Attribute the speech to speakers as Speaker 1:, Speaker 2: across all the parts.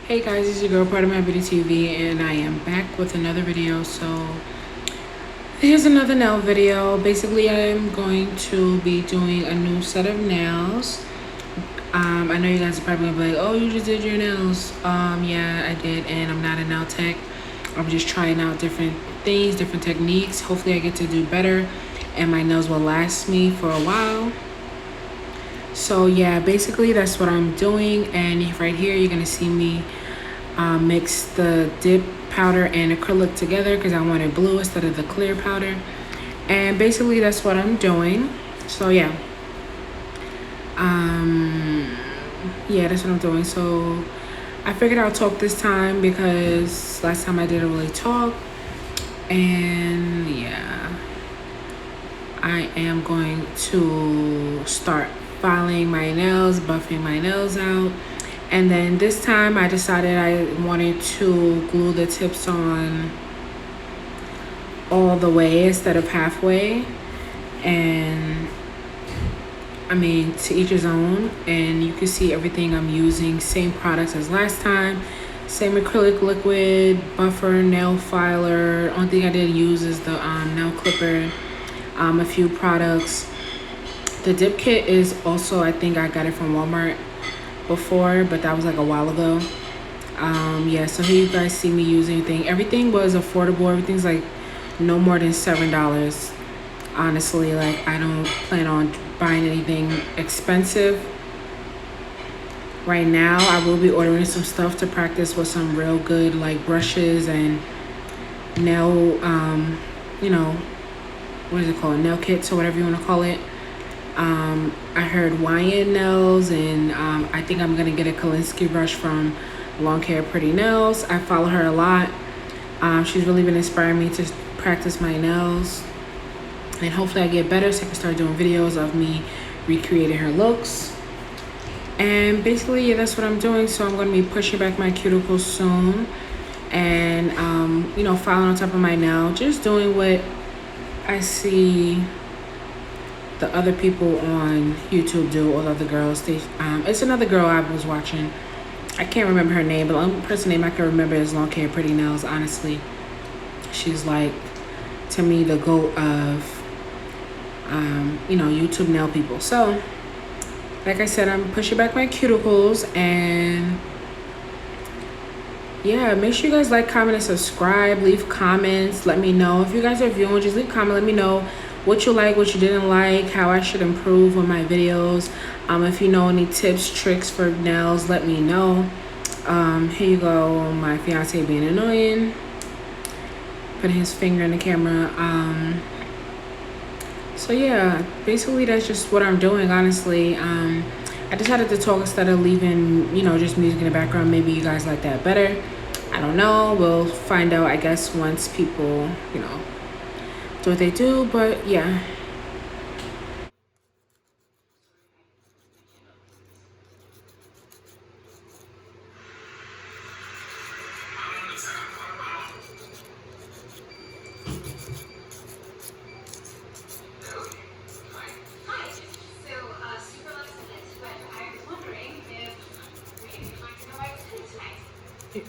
Speaker 1: Hey guys, it's your girl, part of my beauty TV, and I am back with another video. So here's another nail video. Basically, I am going to be doing a new set of nails. I know you guys are probably gonna be like, oh, you just did your nails. Yeah, I did, and I'm not a nail tech. I'm just trying out different things, different techniques. Hopefully I get to do better and my nails will last me for a while. So yeah, basically that's what I'm doing, and right here you're gonna see me mix the dip powder and acrylic together because I wanted blue instead of the clear powder. And basically that's what I'm doing. So yeah, that's what I'm doing. So I figured I'll talk this time because last time I didn't really talk. And yeah, I am going to start filing my nails, buffing my nails out. And then this time I decided I wanted to glue the tips on all the way instead of halfway. And I mean, to each his own. And you can see everything I'm using, same products as last time. Same acrylic liquid, buffer, nail filer. Only thing I did use is the nail clipper, a few products. The dip kit is also, I think I got it from Walmart before, but that was like a while ago. Yeah, so here you guys see me use everything was affordable. Everything's like no more than $7, honestly. Like, I don't plan on buying anything expensive right now. I will be ordering some stuff to practice with some real good like brushes and nail what is it called, nail kits or whatever you want to call it. I heard YN nails, and I think I'm gonna get a Kolinsky brush from Long Hair Pretty Nails. I follow her a lot. She's really been inspiring me to practice my nails, and hopefully I get better so I can start doing videos of me recreating her looks. And basically, yeah, that's what I'm doing. So I'm gonna be pushing back my cuticles soon, and filing on top of my nail, just doing what I see the other people on YouTube do, all the other girls. It's another girl I was watching. I can't remember her name, but the only person name I can remember is Long Hair Pretty Nails, honestly. She's like, to me, the GOAT of, YouTube nail people. So, like I said, I'm pushing back my cuticles, and yeah, make sure you guys like, comment, and subscribe. Leave comments. Let me know. If you guys are viewing, just leave a comment. Let me know what you like, what you didn't like, how I should improve on my videos. If you know any tips, tricks for nails, let me know. Here you go, my fiance being annoying, putting his finger in the camera. So yeah, basically that's just what I'm doing, honestly. I decided to talk instead of leaving, just music in the background. Maybe you guys like that better. I don't know. We'll find out, I guess, once people, do what they do. But yeah.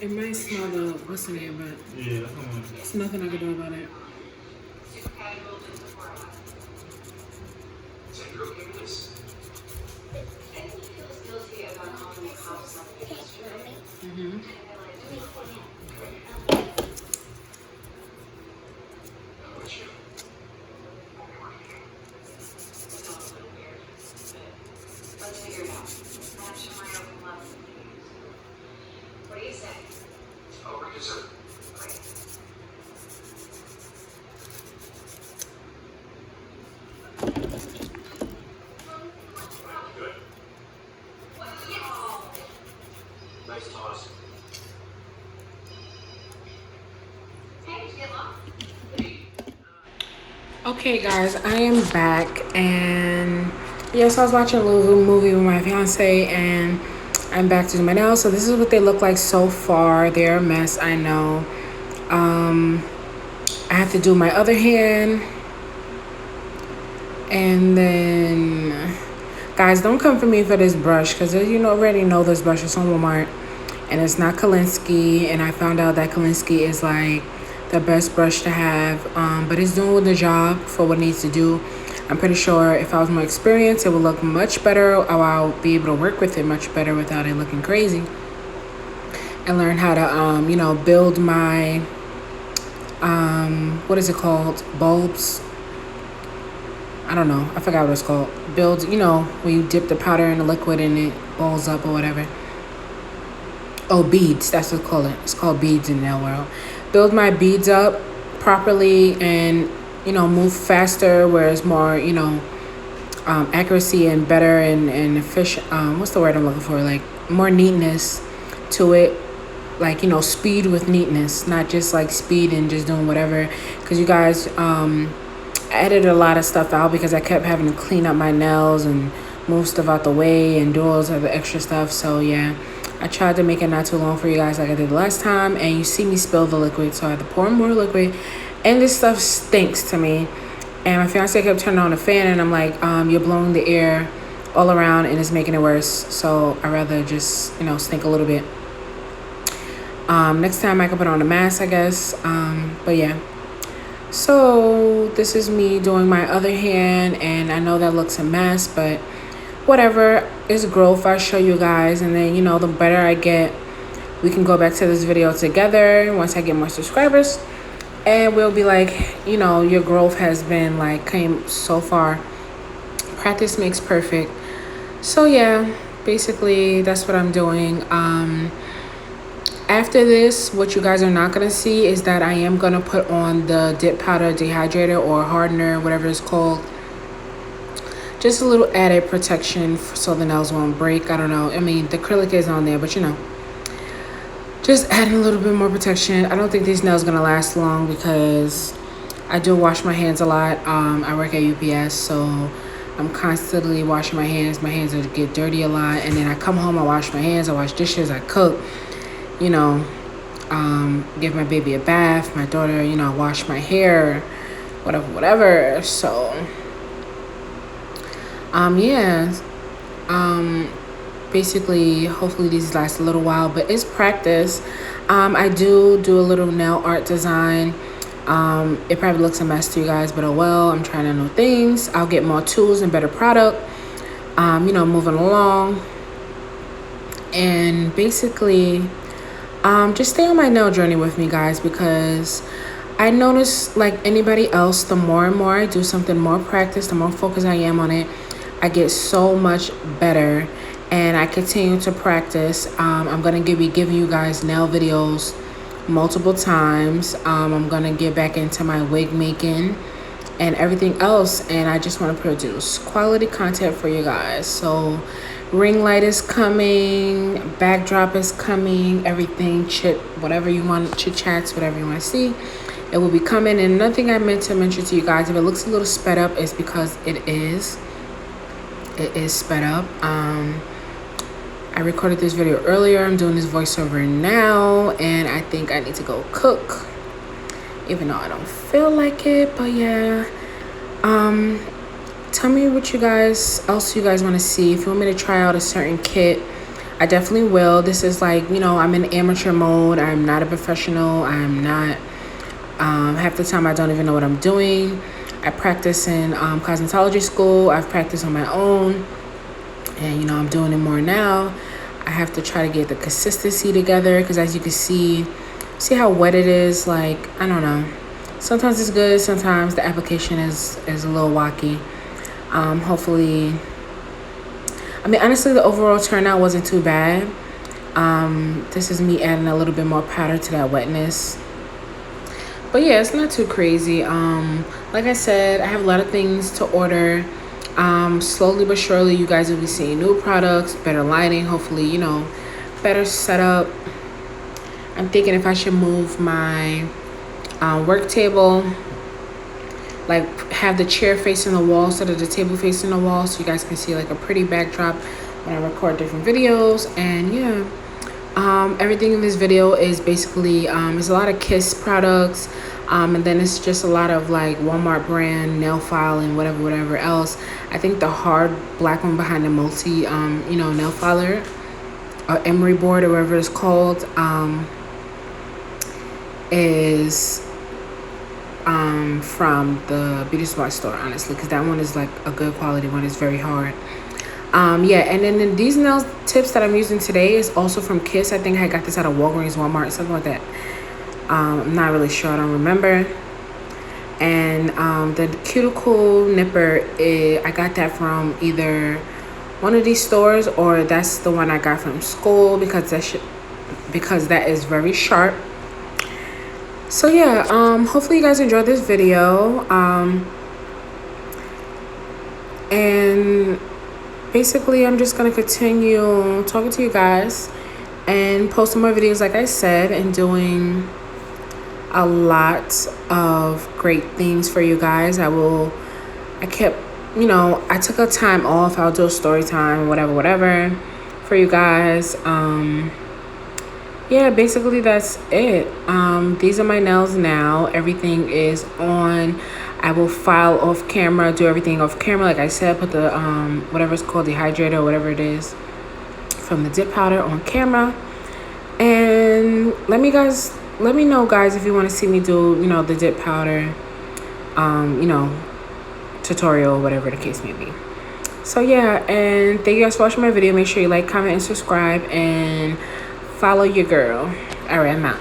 Speaker 1: It might smell the what's the name, but yeah, there's nothing I can do about it. Let's figure it out. Match my open love. What do you say? Oh, we deserve it. Great. Good. Yes. Nice toss. Hey, did you get lost? Okay, guys, I am back, and yes, I was watching a little movie with my fiance, and I'm back to do my nails. So this is what they look like so far. They're a mess, I know. I have to do my other hand, and then guys, don't come for me for this brush, because you already know this brush is on Walmart. and it's not Kolinsky. And I found out that Kolinsky is like the best brush to have, but it's doing the job for what it needs to do. I'm pretty sure if I was more experienced, it would look much better, or I'll be able to work with it much better without it looking crazy, and learn how to, you know, build my, what is it called? Bulbs. I don't know. I forgot what it's called. Build, you know, when you dip the powder in the liquid and it balls up or whatever. Oh, beads. That's what it's called. It's called beads in the nail world. Build my beads up properly and, you know, move faster where it's more, you know, accuracy and better and efficient. What's the word I'm looking for? Like more neatness to it. Like, you know, speed with neatness, not just like speed and just doing whatever. Because you guys, I edited a lot of stuff out because I kept having to clean up my nails and move stuff out the way and do all this other extra stuff. So yeah, I tried to make it not too long for you guys like I did the last time, and you see me spill the liquid, so I had to pour more liquid, and this stuff stinks to me. And my fiance kept turning on the fan, and I'm like, you're blowing the air all around and it's making it worse. So I'd rather just, you know, stink a little bit. Next time I can put on a mask, I guess. But yeah. So this is me doing my other hand, and I know that looks a mess, but whatever. It's growth. I'll show you guys, and then, you know, the better I get, we can go back to this video together once I get more subscribers, and we'll be like, you know, your growth has been like came so far. Practice makes perfect. So yeah, basically that's what I'm doing. After this, what you guys are not going to see is that I am going to put on the dip powder dehydrator or hardener, whatever it's called. Just a little added protection so the nails won't break. I don't know. I mean, the acrylic is on there, but you know, just adding a little bit more protection. I don't think these nails going to last long because I do wash my hands a lot. I work at UPS, so I'm constantly washing my hands. My hands get dirty a lot. And then I come home, I wash my hands, I wash dishes, I cook. You know, give my baby a bath, my daughter, you know, wash my hair, whatever. So, yeah, basically, hopefully these last a little while, but it's practice. I do a little nail art design. It probably looks a mess to you guys, but oh well, I'm trying new things. I'll get more tools and better product, you know, moving along. And basically, just stay on my nail journey with me, guys, because I notice, like anybody else, the more and more I do something, more practice, the more focused I am on it, I get so much better, and I continue to practice. I'm going to be giving you guys nail videos multiple times. I'm going to get back into my wig making and everything else, and I just want to produce quality content for you guys. So ring light is coming, backdrop is coming, everything, whatever you want, chit chats, whatever you want to see, it will be coming. And nothing I meant to mention to you guys, if it looks a little sped up, is because it is sped up. I recorded this video earlier. I'm doing this voiceover now, and I think I need to go cook, even though I don't feel like it. But yeah, tell me what you guys else you guys want to see. If you want me to try out a certain kit, I definitely will. This is like, you know, I'm in amateur mode. I'm not a professional. I'm not, half the time I don't even know what I'm doing. I practice in cosmetology school. I've practiced on my own, and you know, I'm doing it more now. I have to try to get the consistency together, because as you can see how wet it is. Like, I don't know, sometimes it's good, sometimes the application is a little wacky. Hopefully, I mean, honestly, the overall turnout wasn't too bad. This is me adding a little bit more powder to that wetness, but yeah, it's not too crazy. Like I said, I have a lot of things to order. Slowly but surely, you guys will be seeing new products, better lighting, hopefully, you know, better setup. I'm thinking if I should move my work table, like have the chair facing the wall instead of the table facing the wall, so you guys can see like a pretty backdrop when I record different videos. And yeah, everything in this video is basically it's a lot of Kiss products, and then it's just a lot of like Walmart brand nail file and whatever else. I think the hard black one behind the multi you know, nail filer emery board or whatever it's called, is from the beauty supply store, honestly, because that one is like a good quality one. It's very hard. Yeah, and then these nail tips that I'm using today is also from Kiss. I think I got this at a Walgreens, Walmart, something like that. I'm not really sure, I don't remember. And the cuticle nipper, I got that from either one of these stores, or that's the one I got from school, because that is very sharp. So yeah, hopefully you guys enjoyed this video. And basically I'm just gonna continue talking to you guys and posting more videos, like I said, and doing a lot of great things for you guys. I took a time off. I'll do a story time, whatever for you guys. Yeah, basically that's it. These are my nails now. Everything is on. I will file off camera, do everything off camera, like I said. Put the whatever it's called, dehydrator or whatever it is from the dip powder on camera. And let me know, guys, if you want to see me do, the dip powder tutorial, whatever the case may be. So yeah, and thank you guys for watching my video. Make sure you like, comment, and subscribe, and follow your girl. All right, I'm out.